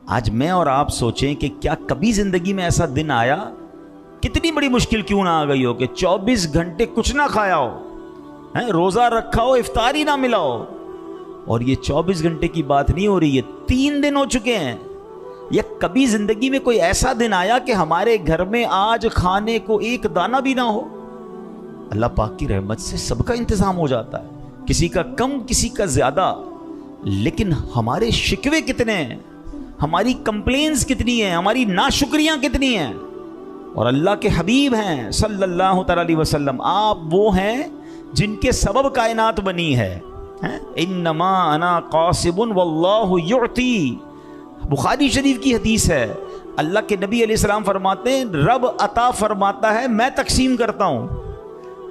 آج میں اور آپ سوچیں کہ کیا کبھی زندگی میں ایسا دن آیا، کتنی بڑی مشکل کیوں نہ آ گئی ہو، کہ 24 گھنٹے کچھ نہ کھایا ہو، روزہ رکھا ہو، افطاری نہ ملا ہو، اور یہ 24 گھنٹے کی بات نہیں ہو رہی ہے، 3 دن ہو چکے ہیں۔ یا کبھی زندگی میں کوئی ایسا دن آیا کہ ہمارے گھر میں آج کھانے کو ایک دانہ بھی نہ ہو؟ اللہ پاک کی رحمت سے سب کا انتظام ہو جاتا ہے، کسی کا کم کسی کا زیادہ، لیکن ہمارے شکوے کتنے ہیں، ہماری کمپلینز کتنی ہیں، ہماری ناشکریاں کتنی ہیں۔ اور اللہ کے حبیب ہیں صلی اللہ تعالی علیہ وسلم، آپ وہ ہیں جن کے سبب کائنات بنی ہے۔ انما انا قاسم واللہ یعطی، بخاری شریف کی حدیث ہے، اللہ کے نبی علیہ السلام فرماتے ہیں رب عطا فرماتا ہے، میں تقسیم کرتا ہوں،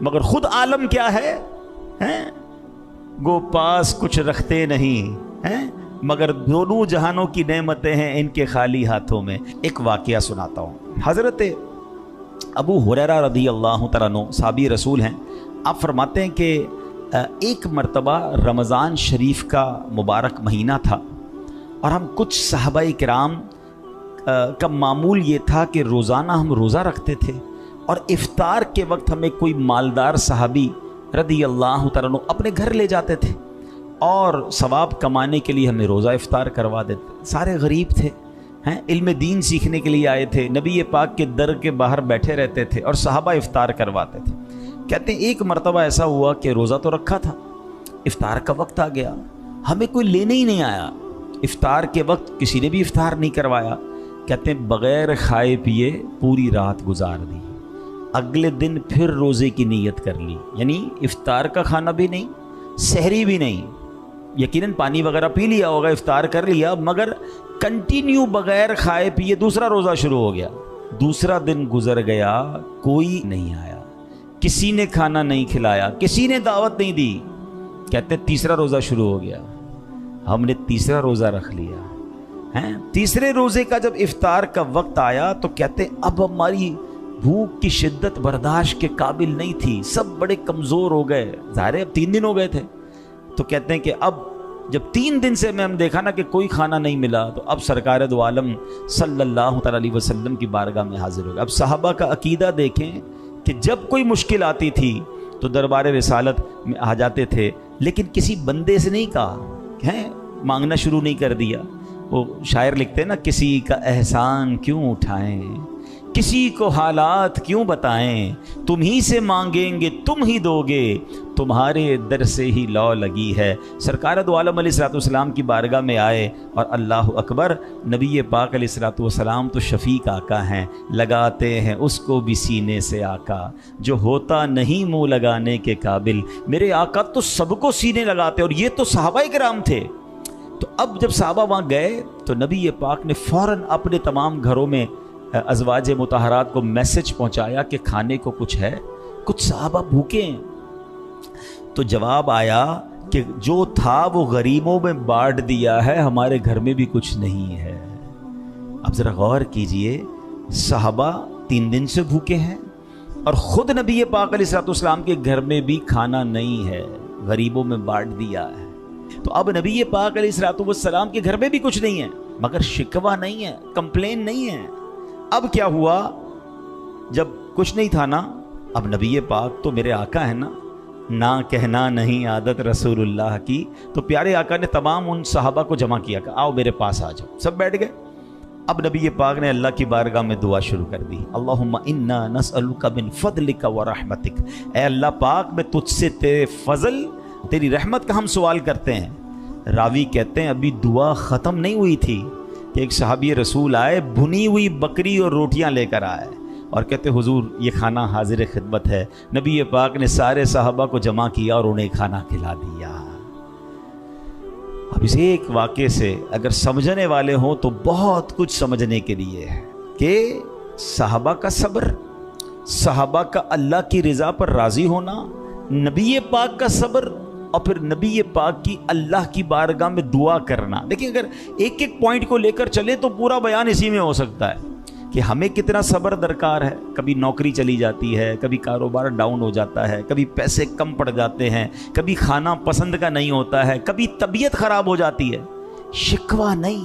مگر خود عالم کیا ہے، گو پاس کچھ رکھتے نہیں، مگر دونوں جہانوں کی نعمتیں ہیں ان کے خالی ہاتھوں میں۔ ایک واقعہ سناتا ہوں۔ حضرت ابو ہریرہ رضی اللہ تعالیٰ عنہ صحابی رسول ہیں، آپ فرماتے ہیں کہ ایک مرتبہ رمضان شریف کا مبارک مہینہ تھا، اور ہم کچھ صحابہ کرام کا معمول یہ تھا کہ روزانہ ہم روزہ رکھتے تھے، اور افطار کے وقت ہمیں کوئی مالدار صحابی رضی اللہ تعالیٰ عنہ اپنے گھر لے جاتے تھے، اور ثواب کمانے کے لیے ہمیں روزہ افطار کروا دیتے۔ سارے غریب تھے، علم دین سیکھنے کے لیے آئے تھے، نبی پاک کے در کے باہر بیٹھے رہتے تھے اور صحابہ افطار کرواتے تھے۔ کہتے ہیں ایک مرتبہ ایسا ہوا کہ روزہ تو رکھا تھا، افطار کا وقت آ گیا، ہمیں کوئی لینے ہی نہیں آیا، افطار کے وقت کسی نے بھی افطار نہیں کروایا۔ کہتے ہیں بغیر کھائے پیے پوری رات گزار دی، اگلے دن پھر روزے کی نیت کر لی، یعنی افطار کا کھانا بھی نہیں، سحری بھی نہیں، یقیناً پانی وغیرہ پی لیا ہوگا، افطار کر لیا، مگر کنٹینیو بغیر کھائے پیے دوسرا روزہ شروع ہو گیا۔ دوسرا دن گزر گیا، کوئی نہیں آیا، کسی نے کھانا نہیں کھلایا، کسی نے دعوت نہیں دی۔ کہتے تیسرا روزہ شروع ہو گیا، ہم نے تیسرا روزہ رکھ لیا۔ تیسرے روزے کا جب افطار کا وقت آیا تو کہتے اب ہماری بھوک کی شدت برداشت کے قابل نہیں تھی، سب بڑے کمزور ہو گئے، ظاہر ہے اب 3 دن ہو گئے تھے، تو کہتے ہیں کہ اب جب 3 دن سے ہم دیکھا نا کہ کوئی کھانا نہیں ملا، تو اب سرکار دو عالم صلی اللہ تعالی علیہ وسلم کی بارگاہ میں حاضر ہو گئے۔ اب صحابہ کا عقیدہ دیکھیں کہ جب کوئی مشکل آتی تھی تو دربار رسالت میں آ جاتے تھے، لیکن کسی بندے سے نہیں کہا، مانگنا شروع نہیں کر دیا۔ وہ شاعر لکھتے ہیں نا، کسی کا احسان کیوں اٹھائیں، کسی کو حالات کیوں بتائیں، تم ہی سے مانگیں گے تم ہی دو گے، تمہارے در سے ہی لو لگی ہے۔ سرکار دو عالم علیہ الصلوۃ والسلام کی بارگاہ میں آئے، اور اللہ اکبر، نبی پاک علیہ الصلوۃ والسلام تو شفیق آقا ہیں، لگاتے ہیں اس کو بھی سینے سے آقا، جو ہوتا نہیں منہ لگانے کے قابل، میرے آقا تو سب کو سینے لگاتے، اور یہ تو صحابہ کرام تھے۔ تو اب جب صحابہ وہاں گئے تو نبی پاک نے فوراً اپنے تمام گھروں میں ازواج مطہرات کو میسج پہنچایا کہ کھانے کو کچھ ہے، کچھ صحابہ بھوکے ہیں۔ تو جواب آیا کہ جو تھا وہ غریبوں میں بانٹ دیا ہے، ہمارے گھر میں بھی کچھ نہیں ہے۔ اب ذرا غور کیجئے، صحابہ 3 دن سے بھوکے ہیں، اور خود نبی پاک علیہ الصلوۃ والسلام کے گھر میں بھی کھانا نہیں ہے، غریبوں میں بانٹ دیا ہے۔ تو اب نبی پاک علیہ الصلوۃ والسلام کے گھر میں بھی کچھ نہیں ہے، مگر شکوہ نہیں ہے، کمپلین نہیں ہے۔ اب کیا ہوا، جب کچھ نہیں تھا نا، اب نبی پاک تو میرے آقا ہیں نا کہنا نہیں عادت رسول اللہ کی، تو پیارے آقا نے تمام ان صحابہ کو جمع کیا کہ آؤ میرے پاس آ جاؤ، سب بیٹھ گئے۔ اب نبی پاک نے اللہ کی بارگاہ میں دعا شروع کر دی، اللہم انا نسألک من فضلک ورحمتک، اے اللہ پاک میں تجھ سے تیرے فضل تیری رحمت کا ہم سوال کرتے ہیں۔ راوی کہتے ہیں ابھی دعا ختم نہیں ہوئی تھی کہ ایک صحابی رسول آئے، بھنی ہوئی بکری اور روٹیاں لے کر آئے، اور کہتے حضور یہ کھانا حاضر خدمت ہے۔ نبی پاک نے سارے صحابہ کو جمع کیا اور انہیں کھانا کھلا دیا۔ اب اس ایک واقعے سے اگر سمجھنے والے ہوں تو بہت کچھ سمجھنے کے لیے ہے کہ صحابہ کا صبر، صحابہ کا اللہ کی رضا پر راضی ہونا، نبی پاک کا صبر، اور پھر نبی پاک کی اللہ کی بارگاہ میں دعا کرنا۔ دیکھیں اگر ایک ایک پوائنٹ کو لے کر چلیں تو پورا بیان اسی میں ہو سکتا ہے کہ ہمیں کتنا صبر درکار ہے۔ کبھی نوکری چلی جاتی ہے، کبھی کاروبار ڈاؤن ہو جاتا ہے، کبھی پیسے کم پڑ جاتے ہیں، کبھی کھانا پسند کا نہیں ہوتا ہے، کبھی طبیعت خراب ہو جاتی ہے۔ شکوہ نہیں،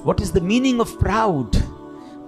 What is the meaning of proud?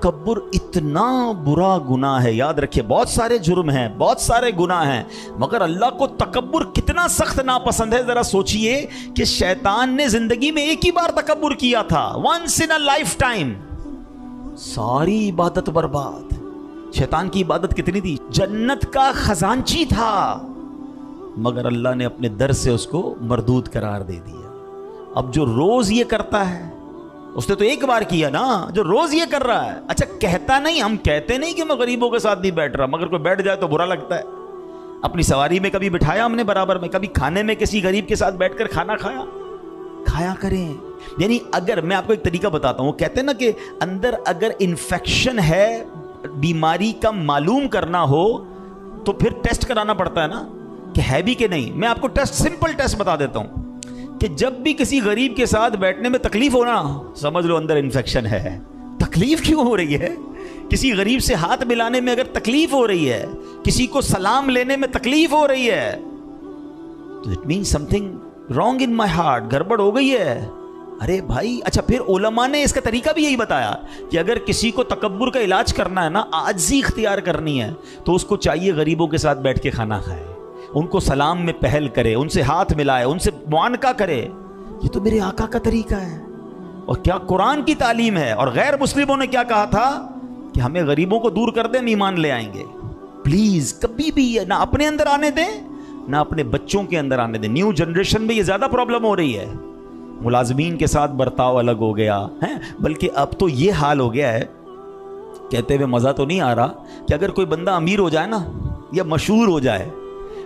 تکبر اتنا برا گناہ ہے. یاد رکھیے بہت سارے جرم ہیں, بہت سارے گناہ ہیں, مگر اللہ کو تکبر کتنا سخت ناپسند ہے. ذرا سوچئے کہ شیطان نے زندگی میں ایک ہی بار تکبر کیا تھا, once in a lifetime, ساری عبادت برباد. شیطان کی عبادت کتنی تھی؟ جنت کا خزانچی تھا, مگر اللہ نے اپنے در سے اس کو مردود قرار دے دیا. اب جو روز یہ کرتا ہے, اس نے تو ایک بار کیا نا, جو روز یہ کر رہا ہے, اچھا کہتا نہیں, ہم کہتے نہیں کہ میں غریبوں کے ساتھ نہیں بیٹھ رہا, مگر کوئی بیٹھ جائے تو برا لگتا ہے. اپنی سواری میں کبھی بٹھایا ہم نے برابر میں, کبھی کھانے میں کسی غریب کے ساتھ بیٹھ کر کھانا کھایا کریں. یعنی اگر میں آپ کو ایک طریقہ بتاتا ہوں, کہتے ہیں نا کہ اندر اگر انفیکشن ہے, بیماری کا معلوم کرنا ہو تو پھر ٹیسٹ کرانا پڑتا ہے نا کہ ہے بھی کہ نہیں. میں آپ کو سمپل ٹیسٹ بتا دیتا ہوں کہ جب بھی کسی غریب کے ساتھ بیٹھنے میں تکلیف ہونا, سمجھ لو اندر انفیکشن ہے. تکلیف کیوں ہو رہی ہے؟ کسی غریب سے ہاتھ ملانے میں اگر تکلیف ہو رہی ہے, کسی کو سلام لینے میں تکلیف ہو رہی ہے, تو it means some thing wrong in my heart, گڑبڑ ہو گئی ہے. ارے بھائی, اچھا پھر علماء نے اس کا طریقہ بھی یہی بتایا کہ اگر کسی کو تکبر کا علاج کرنا ہے نا, عاجزی اختیار کرنی ہے, تو اس کو چاہیے غریبوں کے ساتھ بیٹھ کے کھانا کھائے, ان کو سلام میں پہل کرے, ان سے ہاتھ ملائے, ان سے معانقہ کرے. یہ تو میرے آقا کا طریقہ ہے, اور کیا قرآن کی تعلیم ہے. اور غیر مسلموں نے کیا کہا تھا کہ ہمیں غریبوں کو دور کر دیں, ہم ایمان لے آئیں گے. پلیز کبھی بھی نہ اپنے اندر آنے دیں, نہ اپنے بچوں کے اندر آنے دیں. نیو جنریشن میں یہ زیادہ پرابلم ہو رہی ہے. ملازمین کے ساتھ برتاؤ الگ ہو گیا ہے, بلکہ اب تو یہ حال ہو گیا ہے, کہتے ہوئے مزہ تو نہیں آ رہا, کہ اگر کوئی بندہ امیر ہو جائے نا یا مشہور ہو جائے,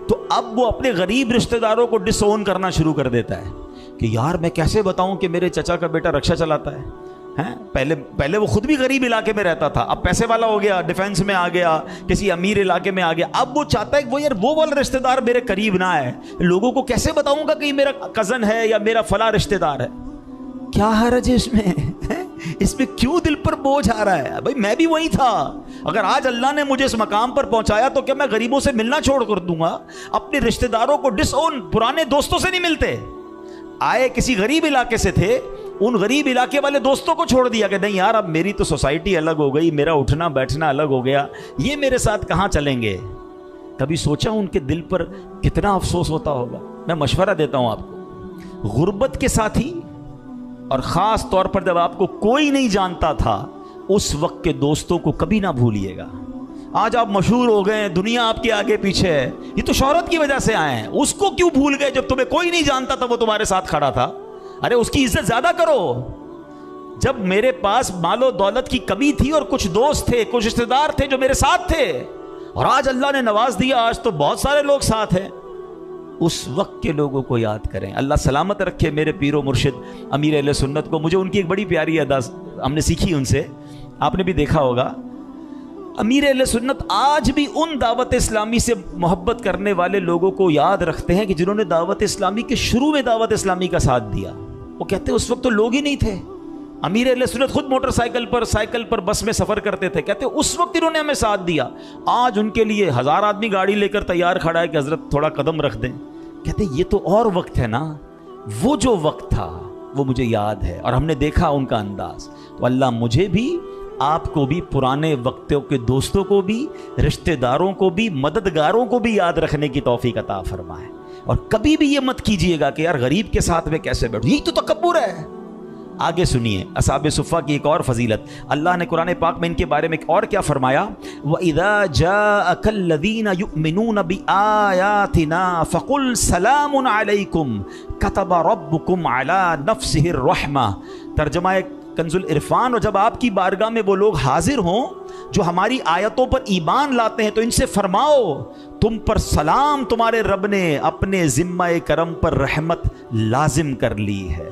تو اب وہ اپنے غریب رشتہ داروں کو ڈس اون کرنا شروع کر دیتا ہے کہ یار میں کیسے بتاؤں کہ میرے چچا کا بیٹا رکشا چلاتا ہے. پہلے وہ خود بھی غریب علاقے میں رہتا تھا, اب پیسے والا ہو گیا, ڈیفینس میں آ گیا, کسی امیر علاقے میں آ گیا. اب وہ چاہتا ہے کہ وہ والا رشتہ دار میرے قریب نہ ہے. لوگوں کو کیسے بتاؤں گا کہ یہ میرا کزن ہے یا میرا فلاں رشتہ دار ہے. کیا حرج ہے اس میں کیوں دل پر بوجھ آ رہا ہے؟ بھائی میں بھی وہی تھا. اگر آج اللہ نے مجھے اس مقام پر پہنچایا تو کیا میں غریبوں سے ملنا چھوڑ کر دوں گا؟ اپنے رشتہ داروں کو ڈس اون, پرانے دوستوں سے نہیں ملتے. آئے کسی غریب علاقے سے تھے, ان غریب علاقے والے دوستوں کو چھوڑ دیا کہ نہیں یار اب میری تو سوسائٹی الگ ہو گئی, میرا اٹھنا بیٹھنا الگ ہو گیا, یہ میرے ساتھ کہاں چلیں گے. کبھی سوچا ان کے دل پر کتنا افسوس ہوتا ہوگا؟ میں مشورہ دیتا ہوں آپ کو, غربت کے ساتھی, اور خاص طور پر جب آپ کو کوئی نہیں جانتا تھا, اس وقت کے دوستوں کو کبھی نہ بھولیے گا. آج آپ مشہور ہو گئے, دنیا آپ کے آگے پیچھے ہے, یہ تو شہرت کی وجہ سے آئے ہیں. اس کو کیوں بھول گئے جب تمہیں کوئی نہیں جانتا تھا, وہ تمہارے ساتھ کھڑا تھا. ارے اس کی عزت زیادہ کرو. جب میرے پاس مال و دولت کی کمی تھی اور کچھ دوست تھے, کچھ رشتہ دار تھے جو میرے ساتھ تھے, اور آج اللہ نے نواز دیا, آج تو بہت سارے لوگ ساتھ ہیں. اس وقت کے لوگوں کو یاد کریں. اللہ سلامت رکھے میرے پیر و مرشد امیر اہل سنت کو. مجھے ان کی ایک بڑی پیاری ادا ہم نے سیکھی ان سے, آپ نے بھی دیکھا ہوگا. امیر اہل سنت آج بھی ان دعوت اسلامی سے محبت کرنے والے لوگوں کو یاد رکھتے ہیں کہ جنہوں نے دعوت اسلامی کے شروع میں دعوت اسلامی کا ساتھ دیا. وہ کہتے ہیں اس وقت تو لوگ ہی نہیں تھے. امیر اہل سنت خود موٹر سائیکل پر بس میں سفر کرتے تھے. کہتے ہیں اس وقت انہوں نے ہمیں ساتھ دیا. آج ان کے لیے 1000 آدمی گاڑی لے کر تیار کھڑا ہے کہ حضرت تھوڑا قدم رکھ دیں. کہتے ہیں یہ تو اور وقت ہے نا, وہ جو وقت تھا وہ مجھے یاد ہے, اور ہم نے دیکھا ان کا انداز. تو اللہ مجھے بھی, آپ کو بھی, پرانے وقتوں کے دوستوں کو بھی, رشتہ داروں کو بھی, مددگاروں کو بھی یاد رکھنے کی توفیق عطا فرمائے. اور کبھی بھی یہ مت کیجئے گا کہ یار غریب کے ساتھ میں کیسے بیٹھوں, یہی تو تکبر ہے. آگے سنیے اصحاب صفہ کی ایک اور فضیلت. اللہ نے قرآن پاک میں ان کے بارے میں اور کیا فرمایا؟ وَإِذَا جَاءَكَ الَّذِينَ يُؤْمِنُونَ بِآيَاتِنَا فَقُلْ سَلَامٌ عَلَيْكُمْ كَتَبَ رَبُّكُمْ عَلَى نَفْسِهِ الرَّحْمَةِ. ترجمہ کنز العرفان. اور جب آپ کی بارگاہ میں وہ لوگ حاضر ہوں جو ہماری آیتوں پر ایمان لاتے ہیں, تو ان سے فرماؤ تم پر سلام, تمہارے رب نے اپنے ذمہ کرم پر رحمت لازم کر لی ہے.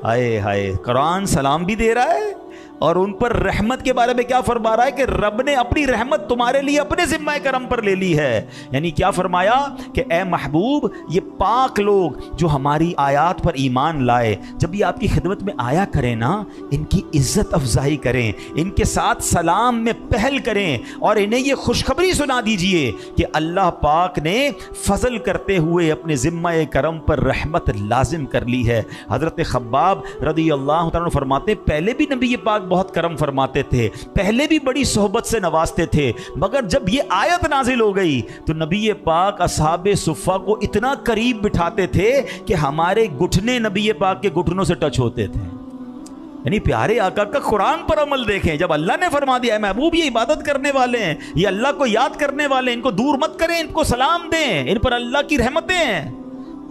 آئے ہائے, قرآن سلام بھی دے رہا ہے اور ان پر رحمت کے بارے میں کیا فرما رہا ہے کہ رب نے اپنی رحمت تمہارے لیے اپنے ذمہ کرم پر لے لی ہے. یعنی کیا فرمایا کہ اے محبوب, یہ پاک لوگ جو ہماری آیات پر ایمان لائے, جب یہ آپ کی خدمت میں آیا کریں نا, ان کی عزت افزائی کریں, ان کے ساتھ سلام میں پہل کریں, اور انہیں یہ خوشخبری سنا دیجئے کہ اللہ پاک نے فضل کرتے ہوئے اپنے ذمہ کرم پر رحمت لازم کر لی ہے. حضرت خباب رضی اللہ عنہ فرماتے ہیں, پہلے بھی نبی پاک بہت کرم فرماتے تھے, پہلے بھی بڑی صحبت سے نوازتے تھے, مگر جب یہ آیت نازل ہو گئی تو نبی پاک اصحاب صفہ کو اتنا قریب بٹھاتے تھے کہ ہمارے گھٹنے نبی پاک کے گھٹنوں سے ٹچ ہوتے تھے. یعنی پیارے آقا کا قرآن پر عمل دیکھیں, جب اللہ نے فرما دیا ہے محبوب یہ عبادت کرنے والے ہیں, یہ اللہ کو یاد کرنے والے ہیں, ان کو دور مت کریں, ان کو سلام دیں, ان پر اللہ کی رحمتیں ہیں.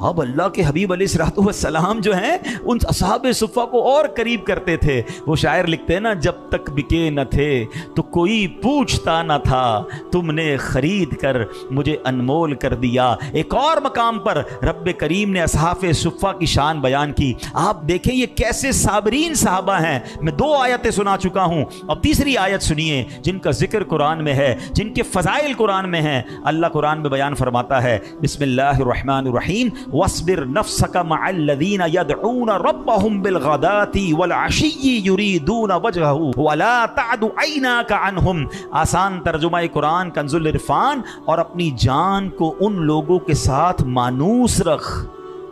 اب اللہ کے حبیب علیہ الصلوۃ والسلام جو ہیں ان اصحاب صفہ کو اور قریب کرتے تھے. وہ شاعر لکھتے ہیں نا, جب تک بکے نہ تھے تو کوئی پوچھتا نہ تھا, تم نے خرید کر مجھے انمول کر دیا. ایک اور مقام پر رب کریم نے اصحاب صفہ کی شان بیان کی. آپ دیکھیں یہ کیسے صابرین صحابہ ہیں. میں 2 آیتیں سنا چکا ہوں, اب تیسری آیت سنیے جن کا ذکر قرآن میں ہے, جن کے فضائل قرآن میں ہیں. اللہ قرآن میں بیان فرماتا ہے, بسم اللہ الرحمن الرحیم, واصبر نفسك مع الذين يدعون ربهم بالغداة والعشي يريدون وجهه ولا تعد عيناك عنهم. آسان ترجمہ قرآن کنز العرفان. اور اپنی جان کو ان لوگوں کے ساتھ مانوس رکھ.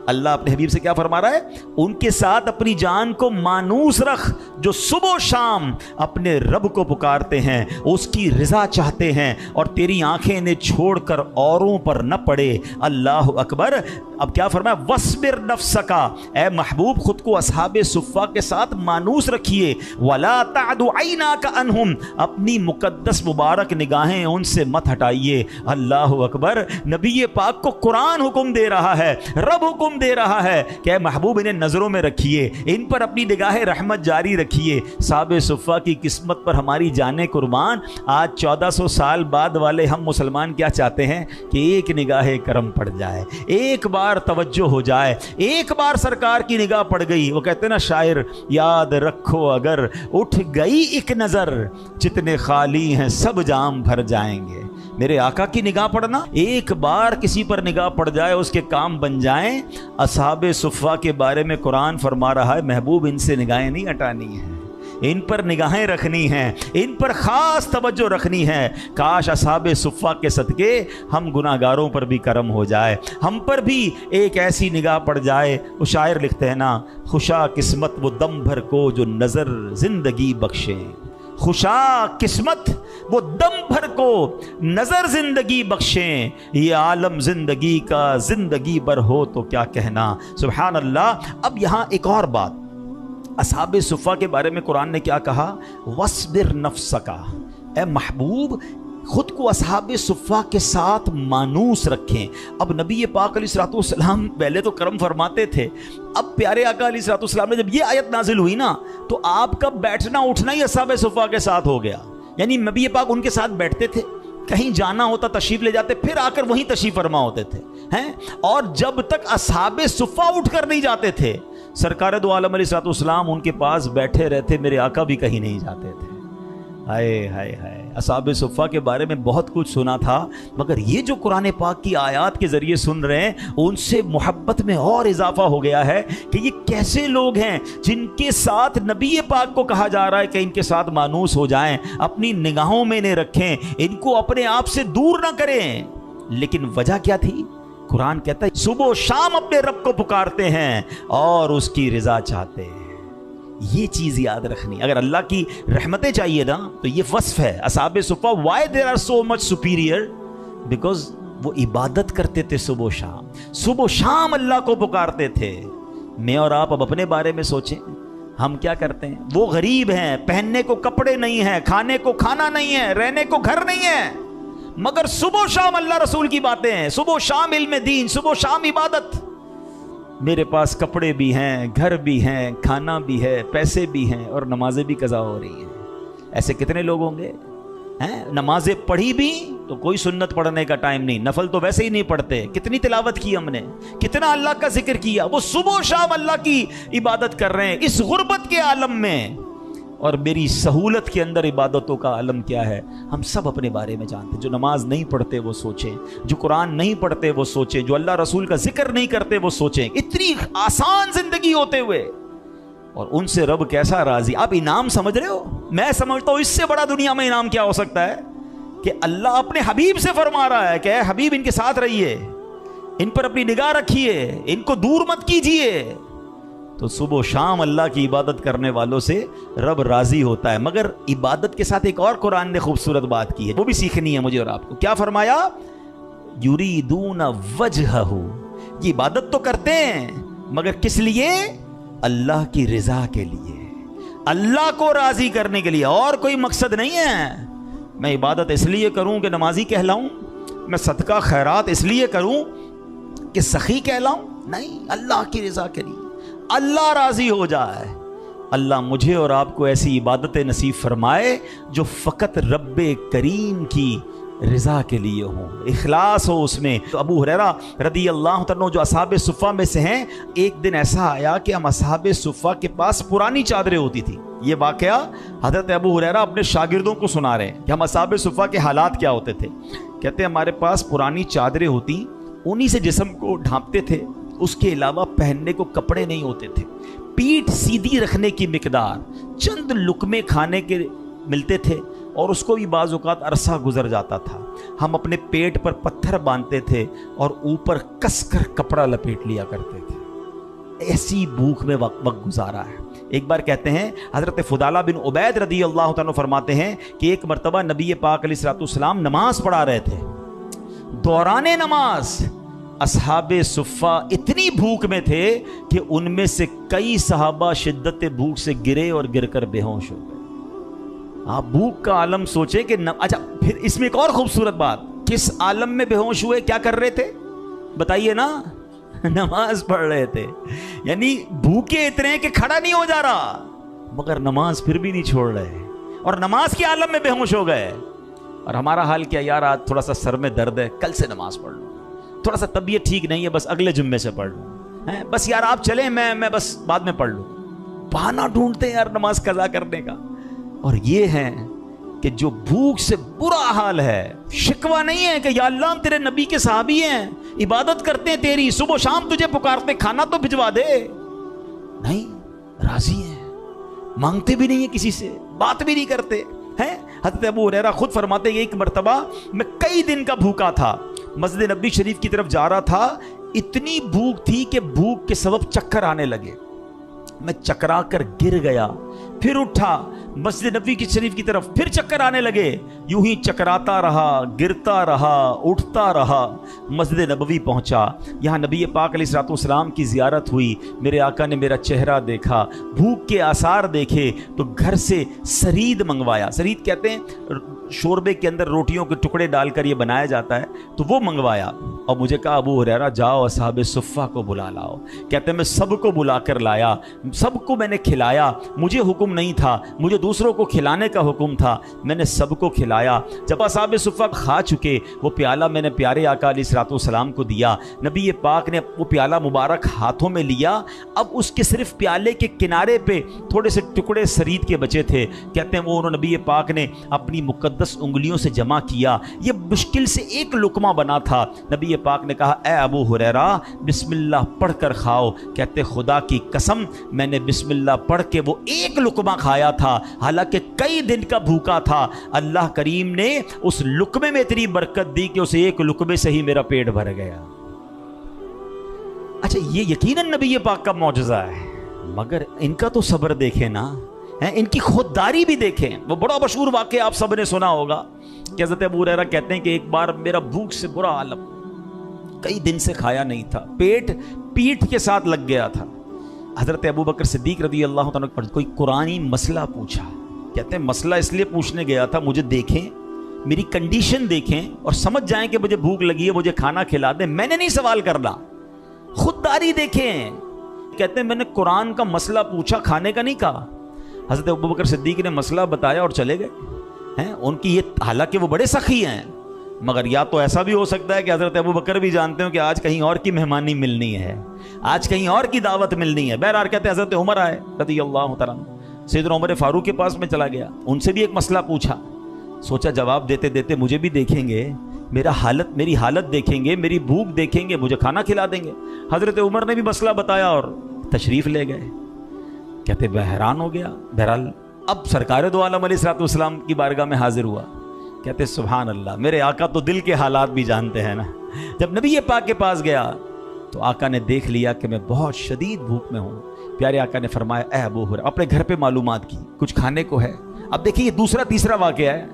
اللہ اپنے حبیب سے کیا فرما رہا ہے, ان کے ساتھ اپنی جان کو مانوس رکھ جو صبح و شام اپنے رب کو پکارتے ہیں, اس کی رضا چاہتے ہیں, اور تیری آنکھیں انہیں چھوڑ کر اوروں پر نہ پڑے. اللہ اکبر. اب کیا فرمایا, وَاصْبِرْ نَفْسَكَ, اے محبوب خود کو اصحاب صفہ کے ساتھ مانوس رکھیے. وَلَا تَعْدُ عَيْنَاكَ عَنْهُمْ, اپنی مقدس مبارک نگاہیں ان سے مت ہٹائیے. اللہ اکبر. نبی پاک کو قرآن حکم دے رہا ہے, رب حکم دے رہا ہے کہ اے محبوب انہیں نظروں میں رکھیے, ان پر اپنی نگاہ رحمت جاری رکھیے. صحاب صفہ کی قسمت پر ہماری جانیں قربان. آج 1400 سال بعد والے ہم مسلمان کیا چاہتے ہیں کہ ایک نگاہ کرم پڑ جائے, ایک بار توجہ ہو جائے, ایک بار سرکار کی نگاہ پڑ گئی. وہ کہتے ہیں نا شاعر, یاد رکھو اگر اٹھ گئی ایک نظر, جتنے خالی ہیں سب جام بھر جائیں گے. میرے آقا کی نگاہ پڑنا, ایک بار کسی پر نگاہ پڑ جائے اس کے کام بن جائیں. اصحاب صفہ کے بارے میں قرآن فرما رہا ہے, محبوب ان سے نگاہیں نہیں ہٹانی ہیں, ان پر نگاہیں رکھنی ہیں, ان پر خاص توجہ رکھنی ہے. کاش اصحاب صفہ کے صدقے ہم گناہ گاروں پر بھی کرم ہو جائے, ہم پر بھی ایک ایسی نگاہ پڑ جائے. وہ شاعر لکھتے ہیں نا, خوشا قسمت وہ دم بھر کو جو نظر زندگی بخشے. خوشا قسمت وہ دم بھر کو نظر زندگی بخشیں, یہ عالم زندگی کا زندگی بھر ہو تو کیا کہنا. سبحان اللہ. اب یہاں ایک اور بات, اصحاب صفہ کے بارے میں قرآن نے کیا کہا, وَاصْبِرْ نَفْسَكَ, اے محبوب خود کو اصحاب صفہ کے ساتھ مانوس رکھیں. اب نبی پاک علیہ الصلوۃ والسلام پہلے تو کرم فرماتے تھے, اب پیارے آقا علیہ الصلوۃ والسلام نے جب یہ آیت نازل ہوئی نا تو آپ کا بیٹھنا اٹھنا ہی اصحاب صفہ کے ساتھ ہو گیا. یعنی نبی پاک ان کے ساتھ بیٹھتے تھے, کہیں جانا ہوتا تشریف لے جاتے, پھر آ کر وہیں تشریف فرما ہوتے تھے ہیں. اور جب تک اصحاب صفہ اٹھ کر نہیں جاتے تھے, سرکار دو عالم علیہ الصلوۃ والسلام ان کے پاس بیٹھے رہتے, میرے آقا بھی کہیں نہیں جاتے تھے. ہائے ہائے ہائے. اصحاب صفہ کے بارے میں بہت کچھ سنا تھا, مگر یہ جو قرآن پاک کی آیات کے ذریعے سن رہے ہیں ان سے محبت میں اور اضافہ ہو گیا ہے کہ یہ کیسے لوگ ہیں جن کے ساتھ نبی پاک کو کہا جا رہا ہے کہ ان کے ساتھ مانوس ہو جائیں, اپنی نگاہوں میں انہیں رکھیں, ان کو اپنے آپ سے دور نہ کریں. لیکن وجہ کیا تھی؟ قرآن کہتا ہے صبح و شام اپنے رب کو پکارتے ہیں اور اس کی رضا چاہتے ہیں. یہ چیز یاد رکھنی. اگر اللہ کی رحمتیں چاہیے نا تو یہ وصف ہے اصحاب صفہ. Why there are so much superior? Because وہ عبادت کرتے تھے صبح و شام, صبح و شام اللہ کو پکارتے تھے. میں اور آپ اب اپنے بارے میں سوچیں, ہم کیا کرتے ہیں؟ وہ غریب ہیں, پہننے کو کپڑے نہیں ہیں, کھانے کو کھانا نہیں ہے, رہنے کو گھر نہیں ہے, مگر صبح و شام اللہ رسول کی باتیں ہیں, صبح و شام علم دین, صبح و شام عبادت. میرے پاس کپڑے بھی ہیں, گھر بھی ہیں, کھانا بھی ہے, پیسے بھی ہیں, اور نمازیں بھی قضا ہو رہی ہیں. ایسے کتنے لوگ ہوں گے ہیں نمازیں پڑھی بھی تو کوئی سنت پڑھنے کا ٹائم نہیں, نفل تو ویسے ہی نہیں پڑھتے. کتنی تلاوت کی ہم نے, کتنا اللہ کا ذکر کیا, وہ صبح و شام اللہ کی عبادت کر رہے ہیں اس غربت کے عالم میں. اور میری سہولت کے اندر عبادتوں کا عالم کیا ہے ہم سب اپنے بارے میں جانتے ہیں. جو نماز نہیں پڑھتے وہ سوچیں, جو قرآن نہیں پڑھتے وہ سوچیں, جو اللہ رسول کا ذکر نہیں کرتے وہ سوچیں. اتنی آسان زندگی ہوتے ہوئے اور ان سے رب کیسا راضی. آپ انعام سمجھ رہے ہو؟ میں سمجھتا ہوں اس سے بڑا دنیا میں انعام کیا ہو سکتا ہے کہ اللہ اپنے حبیب سے فرما رہا ہے کہ اے حبیب ان کے ساتھ رہیے, ان پر اپنی نگاہ رکھیے, ان کو دور مت کیجیے. تو صبح و شام اللہ کی عبادت کرنے والوں سے رب راضی ہوتا ہے. مگر عبادت کے ساتھ ایک اور قرآن نے خوبصورت بات کی ہے, وہ بھی سیکھنی ہے مجھے اور آپ کو. کیا فرمایا؟ یریدون وجہہ. یہ عبادت تو کرتے ہیں مگر کس لیے؟ اللہ کی رضا کے لیے, اللہ کو راضی کرنے کے لیے, اور کوئی مقصد نہیں ہے. میں عبادت اس لیے کروں کہ نمازی کہلاؤں, میں صدقہ خیرات اس لیے کروں کہ سخی کہلاؤں, نہیں, اللہ کی رضا کے لیے, اللہ راضی ہو جائے. اللہ مجھے اور آپ کو ایسی عبادت نصیب فرمائے جو فقط رب کریم کی رضا کے لیے ہوں, اخلاص ہو اس میں. تو ابو ہریرہ رضی اللہ عنہ جو اصحاب صفہ میں سے ہیں, ایک دن ایسا آیا کہ ہم اصحاب صفہ کے پاس پرانی چادریں ہوتی تھی. یہ واقعہ حضرت ابو ہریرہ اپنے شاگردوں کو سنا رہے ہیں کہ ہم اصحاب صفہ کے حالات کیا ہوتے تھے. کہتے ہیں ہمارے پاس پرانی چادریں ہوتی, انہی سے جسم کو ڈھانپتے تھے, اس کے علاوہ پہننے کو کپڑے نہیں ہوتے تھے. پیٹھ سیدھی رکھنے کی مقدار, چند لقمے کھانے کے ملتے تھے, اور اس کو بھی بعض اوقات عرصہ گزر جاتا تھا. ہم اپنے پیٹ پر پتھر باندھتے تھے اور اوپر کس کر کپڑا لپیٹ لیا کرتے تھے. ایسی بھوک میں وقت گزارا ہے. ایک بار کہتے ہیں حضرت فضالہ بن عبید رضی اللہ عنہ فرماتے ہیں کہ ایک مرتبہ نبی پاک علیہ الصلوۃ والسلام نماز پڑھا رہے تھے. دوران نماز اصحاب صفہ اتنی بھوک میں تھے کہ ان میں سے کئی صحابہ شدت بھوک سے گرے اور گر کر بے ہوش ہو گئے. آپ بھوک کا عالم سوچے کہ اچھا, پھر اس میں ایک اور خوبصورت بات, کس عالم میں بے ہوش ہوئے, کیا کر رہے تھے بتائیے نا؟ نماز پڑھ رہے تھے. یعنی بھوکے اتنے ہیں کہ کھڑا نہیں ہو جا رہا, مگر نماز پھر بھی نہیں چھوڑ رہے, اور نماز کے عالم میں بے ہوش ہو گئے. اور ہمارا حال کیا, یار آج تھوڑا سا سر میں درد ہے, کل سے نماز پڑھ لوں, تھوڑا سا طبیعت ٹھیک نہیں ہے, بس اگلے جمعے سے پڑھ لوں, بس یار آپ چلیں, میں بس بعد میں پڑھ لوں. بہانہ ڈھونڈتے ہیں یار نماز قضا کرنے کا. اور یہ ہے کہ جو بھوک سے برا حال ہے, شکوہ نہیں ہے کہ یا اللہ ہم تیرے نبی کے صحابی ہیں, عبادت کرتے ہیں تیری, صبح و شام تجھے پکارتے, کھانا تو بھجوا دے, نہیں, راضی ہیں, مانگتے بھی نہیں ہیں کسی سے, بات بھی نہیں کرتے ہیں. حضرت ابو ہریرہ خود فرماتے ہیں ایک مرتبہ میں کئی دن کا بھوکا تھا, مسجد نبوی شریف کی طرف جا رہا تھا, اتنی بھوک تھی کہ بھوک کے سبب چکر آنے لگے. میں چکرا کر گر گیا, پھر اٹھا, مسجد نبوی کی شریف کی طرف, پھر چکر آنے لگے. یوں ہی چکراتا رہا, گرتا رہا, اٹھتا رہا, مسجد نبوی پہنچا. یہاں نبی پاک علیہ الصلوۃ والسلام کی زیارت ہوئی. میرے آقا نے میرا چہرہ دیکھا, بھوک کے آثار دیکھے, تو گھر سے سرید منگوایا. سرید کہتے ہیں شوربے کے اندر روٹیوں کے ٹکڑے ڈال کر یہ بنایا جاتا ہے, تو وہ منگوایا. اور مجھے کہا ابو ہریرہ جاؤ اصحاب صفہ کو بلا لاؤ. کہتے ہیں میں سب کو بلا کر لایا, سب کو میں نے کھلایا. مجھے حکم نہیں تھا, مجھے دوسروں کو کھلانے کا حکم تھا, میں نے سب کو کھلایا. جب اصحاب صفہ کھا چکے, وہ پیالہ میں نے پیارے آقا علیہ الصلوۃ والسلام کو دیا. نبی پاک نے وہ پیالہ مبارک ہاتھوں میں لیا. اب اس کے صرف پیالے کے کنارے پہ تھوڑے سے ٹکڑے سرید کے بچے تھے. کہتے ہیں وہ انہوں نبی پاک نے اپنی مقدس انگلیوں سے جمع کیا. یہ مشکل سے ایک لقمہ بنا تھا. نبی پاک نے کہا اے ابو ہریرہ بسم اللہ پڑھ کر کھاؤ. کہتے خدا کی قسم میں نے بسم اللہ پڑھ کے وہ ایک لقمہ کھایا تھا, حالانکہ کئی دن کا بھوکا تھا. اللہ کریم نے اس لقمے میں اتنی برکت دی کہ اس ایک لقمے سے ہی میرا پیٹ بھر گیا. اچھا یہ یقیناً نبی پاک کا معجزہ ہے, مگر ان کا تو صبر دیکھیں نا, ان کی خودداری بھی دیکھیں. وہ بڑا مشہور واقعہ آپ سب نے سنا ہوگا کہ حضرت ابو ہریرہ کہتے ہیں کہ ایک بار میرا بھوک سے برا عالم, کئی دن سے کھایا نہیں تھا, پیٹ پیٹھ کے ساتھ لگ گیا تھا. حضرت ابو بکر صدیق رضی اللہ عنہ پر کوئی قرآنی مسئلہ پوچھا. کہتے ہیں مسئلہ اس لیے پوچھنے گیا تھا, مجھے دیکھیں, میری کنڈیشن دیکھیں اور سمجھ جائیں کہ مجھے بھوک لگی ہے, مجھے کھانا کھلا دیں. میں نے نہیں سوال کرنا, خودداری دیکھیں. کہتے ہیں میں نے قرآن کا مسئلہ پوچھا, کھانے کا نہیں کہا. حضرت ابو بکر صدیق نے مسئلہ بتایا اور چلے گئے. ان کی یہ, حالانکہ وہ بڑے سخی ہیں, مگر یا تو ایسا بھی ہو سکتا ہے کہ حضرت ابو بکر بھی جانتے ہوں کہ آج کہیں اور کی مہمانی ملنی ہے, آج کہیں اور کی دعوت ملنی ہے. بہرحال کہتے ہیں حضرت عمر آئے رضی اللہ تعالیٰ, سیدنا عمر فاروق کے پاس میں چلا گیا, ان سے بھی ایک مسئلہ پوچھا. سوچا جواب دیتے دیتے مجھے بھی دیکھیں گے, میری حالت دیکھیں گے, میری بھوک دیکھیں گے, مجھے کھانا کھلا دیں گے. حضرت عمر نے بھی مسئلہ بتایا اور تشریف لے گئے. کہتے میں حیران ہو گیا. بہرحال اب سرکار دو عالم علیہ الصلوۃ والسلام کی بارگاہ میں حاضر ہوا. کہتے سبحان اللہ, میرے آقا تو دل کے حالات بھی جانتے ہیں نا. جب نبی پاک کے پاس گیا تو آقا نے دیکھ لیا کہ میں بہت شدید بھوک میں ہوں. پیارے آقا نے فرمایا اے ابو ہریرہ, اپنے گھر پہ معلومات کی کچھ کھانے کو ہے. اب دیکھیے یہ دوسرا تیسرا واقعہ ہے.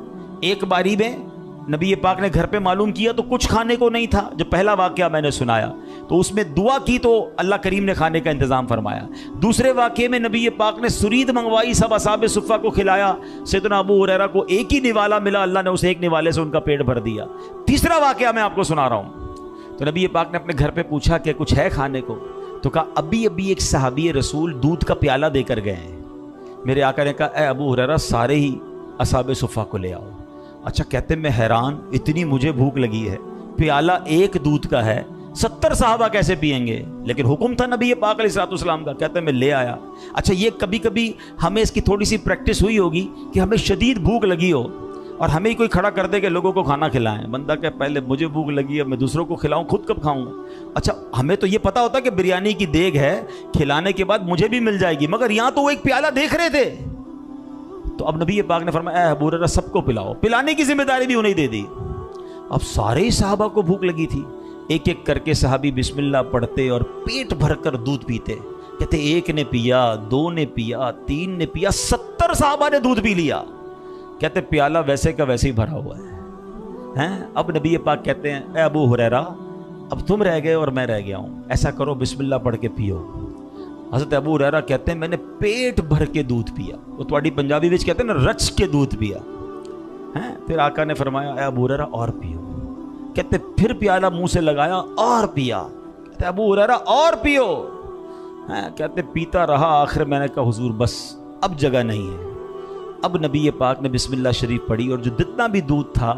ایک باری میں نبی پاک نے گھر پہ معلوم کیا تو کچھ کھانے کو نہیں تھا. جو پہلا واقعہ میں نے سنایا تو اس میں دعا کی تو اللہ کریم نے کھانے کا انتظام فرمایا. دوسرے واقعے میں نبی پاک نے سرید منگوائی, سب اصحاب صفہ کو کھلایا. سیدنا ابو ہریرہ کو ایک ہی نوالا ملا, اللہ نے اس ایک نوالے سے ان کا پیٹ بھر دیا. تیسرا واقعہ میں آپ کو سنا رہا ہوں. تو نبی پاک نے اپنے گھر پہ پوچھا کہ کچھ ہے کھانے کو, تو کہا ابھی ایک صحابی رسول دودھ کا پیالہ دے کر گئے ہیں. میرے آقا نے کہا اے ابو ہریرہ سارے ہی اصحاب صفہ کو لے آؤ. اچھا, کہتے میں حیران, اتنی مجھے بھوک لگی ہے, پیالہ ایک دودھ کا ہے, 70 صحابہ کیسے پئیں گے؟ لیکن حکم تھا نبی پاک علیہ الصلوۃ والسلام کا. کہتے میں لے آیا. اچھا, یہ کبھی کبھی ہمیں اس کی تھوڑی سی پریکٹس ہوئی ہوگی کہ ہمیں شدید بھوک لگی ہو اور ہمیں ہی کوئی کھڑا کر دے کہ لوگوں کو کھانا کھلائیں. بندہ کہ پہلے مجھے بھوک لگی ہے, میں دوسروں کو کھلاؤں, خود کب کھاؤں گا؟ اچھا, ہمیں تو یہ پتا ہوتا کہ بریانی کی دیگ ہے, کھلانے کے بعد مجھے بھی مل جائے گی, مگر یہاں تو وہ ایک پیالہ دیکھ رہے تھے. تو اب نبی پاک نے فرمایا اے ابو ہریرہ سب کو پلاؤ. پلانے کی ذمہ داری بھی انہیں دے دی. اب سارے صحابہ کو بھوک لگی تھی. ایک ایک کر کے صحابی بسم اللہ پڑھتے اور پیٹ بھر کر دودھ پیتے. کہتے ایک نے پیا, 2 نے پیا, 3 نے پیا, 70 صحابہ نے دودھ پی لیا. کہتے پیالہ ویسے کا ویسے ہی بھرا ہوا ہے. اب نبی پاک کہتے ہیں اے ابو ہریرہ اب تم رہ گئے اور میں رہ گیا ہوں, ایسا کرو بسم اللہ پڑھ کے پیو. حضرت ابو ہریرہ کہتے ہیں میں نے پیٹ بھر کے دودھ پیا. وہ تھوڑی پنجابی وچ کہتے ہیں نا رچ کے دودھ پیا. پھر آقا نے فرمایا اے ابو ہریرہ اور پیو. کہتے پھر پیالہ منہ سے لگایا اور پیا. کہتے ابو ہریرہ اور پیو. کہتے پیتا رہا, آخر میں نے کہا حضور بس اب جگہ نہیں ہے. اب نبی پاک نے بسم اللہ شریف پڑھی اور جو جتنا بھی دودھ تھا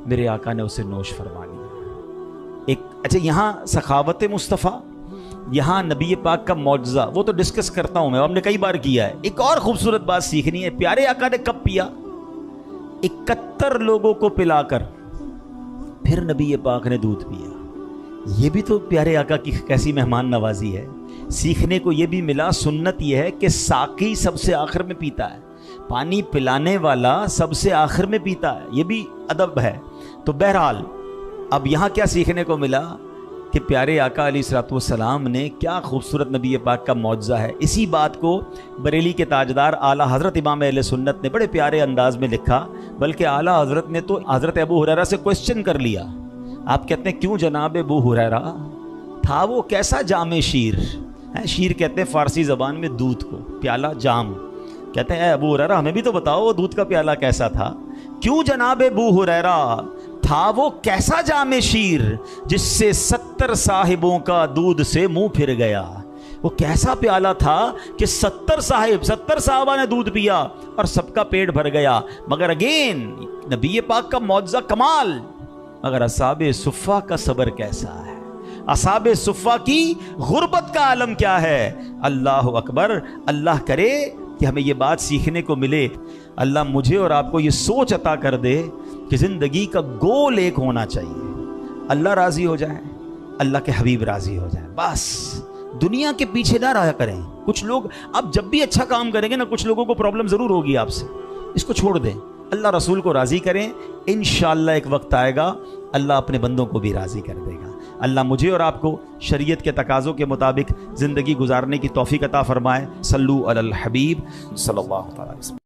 میرے آقا نے اسے نوش فرما لیا. اچھا, یہاں سخاوت مصطفیٰ, یہاں نبی پاک کا معجزہ, وہ تو ڈسکس کرتا ہوں میں, ہم نے کئی بار کیا ہے. ایک اور خوبصورت بات سیکھنی ہے. پیارے آقا نے کب پیا؟ 71 لوگوں کو پلا کر پھر نبی پاک نے دودھ پیا. یہ بھی تو پیارے آقا کی کیسی مہمان نوازی ہے. سیکھنے کو یہ بھی ملا, سنت یہ ہے کہ ساقی سب سے آخر میں پیتا ہے, پانی پلانے والا سب سے آخر میں پیتا ہے. یہ بھی ادب ہے. تو بہرحال اب یہاں کیا سیکھنے کو ملا کہ پیارے آقا علیہ الصلوۃ والسلام نے کیا خوبصورت نبی پاک کا معجزہ ہے. اسی بات کو بریلی کے تاجدار اعلیٰ حضرت امام اہل سنت نے بڑے پیارے انداز میں لکھا. بلکہ اعلیٰ حضرت نے تو حضرت ابو ہریرہ سے کوسچن کر لیا. آپ کہتے ہیں کیوں جناب ابو ہریرہ, تھا وہ کیسا جام شیر؟ شیر کہتے ہیں فارسی زبان میں دودھ کو, پیالہ جام. کہتے ہیں اے ابو ہریرہ ہمیں بھی تو بتاؤ وہ دودھ کا پیالہ کیسا تھا. کیوں جناب ابو ہریرہ, تھا وہ کیسا جام شیر جس سے 70 صاحبوں کا دودھ سے منہ پھر گیا. وہ کیسا پیالہ تھا کہ 70 صحابہ نے دودھ پیا اور سب کا پیٹ بھر گیا. مگر اگین نبی پاک کا معجزہ کمال. مگر اصحاب صفہ کا صبر کیسا ہے, اصحاب صفہ کی غربت کا عالم کیا ہے. اللہ اکبر. اللہ کرے کہ ہمیں یہ بات سیکھنے کو ملے. اللہ مجھے اور آپ کو یہ سوچ عطا کر دے کہ زندگی کا گول ایک ہونا چاہیے, اللہ راضی ہو جائے, اللہ کے حبیب راضی ہو جائے. بس دنیا کے پیچھے نہ رہا کریں. کچھ لوگ اب جب بھی اچھا کام کریں گے نا, کچھ لوگوں کو پرابلم ضرور ہوگی آپ سے, اس کو چھوڑ دیں. اللہ رسول کو راضی کریں, انشاءاللہ ایک وقت آئے گا اللہ اپنے بندوں کو بھی راضی کر دے گا. اللہ مجھے اور آپ کو شریعت کے تقاضوں کے مطابق زندگی گزارنے کی توفیق عطا فرمائے. صلو علی الحبیب صلی اللہ علیہ وسلم.